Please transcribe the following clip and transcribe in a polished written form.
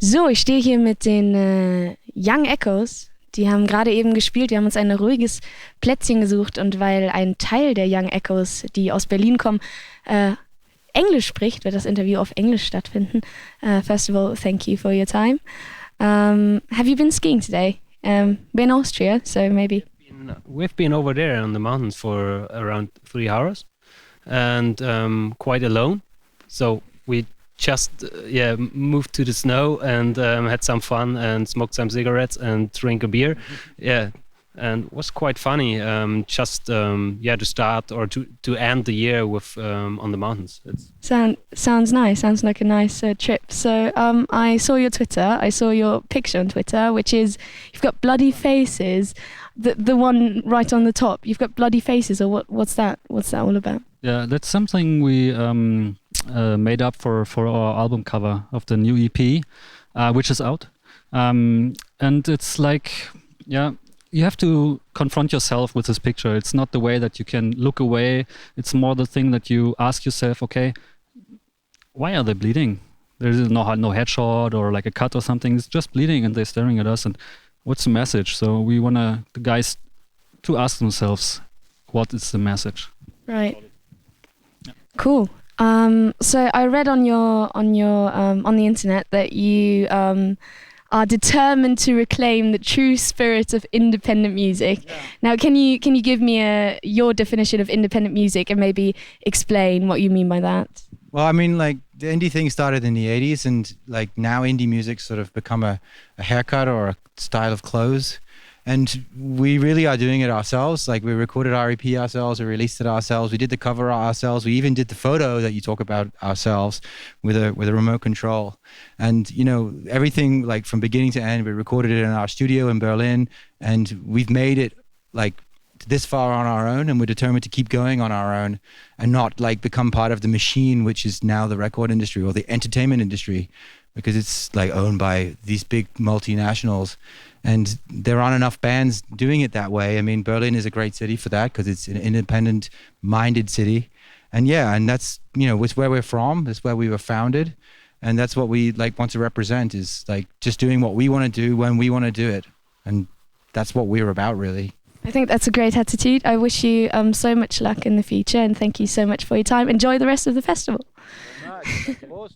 So, ich stehe hier mit den Young Echoes. Die haben gerade eben gespielt, die haben uns ein ruhiges Plätzchen gesucht und weil ein Teil der Young Echoes, die aus Berlin kommen, Englisch spricht, wird das Interview auf Englisch stattfinden. First of all, thank you for your time. Have you been skiing today? We're in Austria, so maybe. We've been over there on the mountains for around 3 hours and quite alone. So we just moved to the snow and had some fun and smoked some cigarettes and drank a beer. Yeah, and it was quite funny to start or to end the year with on the mountains. Sounds nice. Sounds like a nice trip. So I saw your Twitter. I saw your picture on Twitter, which is you've got bloody faces. The one right on the top. You've got bloody faces, or what's that? What's that all about? Yeah, that's something we made up for our album cover of the new EP, which is out. And it's like, you have to confront yourself with this picture. It's not the way that you can look away. It's more the thing that you ask yourself, okay, why are they bleeding? There's no headshot or like a cut or something. It's just bleeding and they're staring at us. And what's the message? So we want the guys to ask themselves, what is the message? Right. Yeah. Cool. So I read on the internet that you are determined to reclaim the true spirit of independent music. Yeah. Now, can you give me your definition of independent music and maybe explain what you mean by that? Well, I mean, like the indie thing started in the 80s and like now indie music sort of become a haircut or a style of clothes. And we really are doing it ourselves. Like we recorded our EP ourselves, we released it ourselves, we did the cover ourselves, we even did the photo that you talk about ourselves with a remote control. And you know, everything like from beginning to end, we recorded it in our studio in Berlin and we've made it like this far on our own, and we're determined to keep going on our own and not like become part of the machine which is now the record industry or the entertainment industry, because it's like owned by these big multinationals. And there aren't enough bands doing it that way. I mean, Berlin is a great city for that because it's an independent-minded city. And and that's, you know, it's where we're from. It's where we were founded. And that's what we like want to represent is like just doing what we want to do when we want to do it. And that's what we're about, really. I think that's a great attitude. I wish you so much luck in the future and thank you so much for your time. Enjoy the rest of the festival. Very much.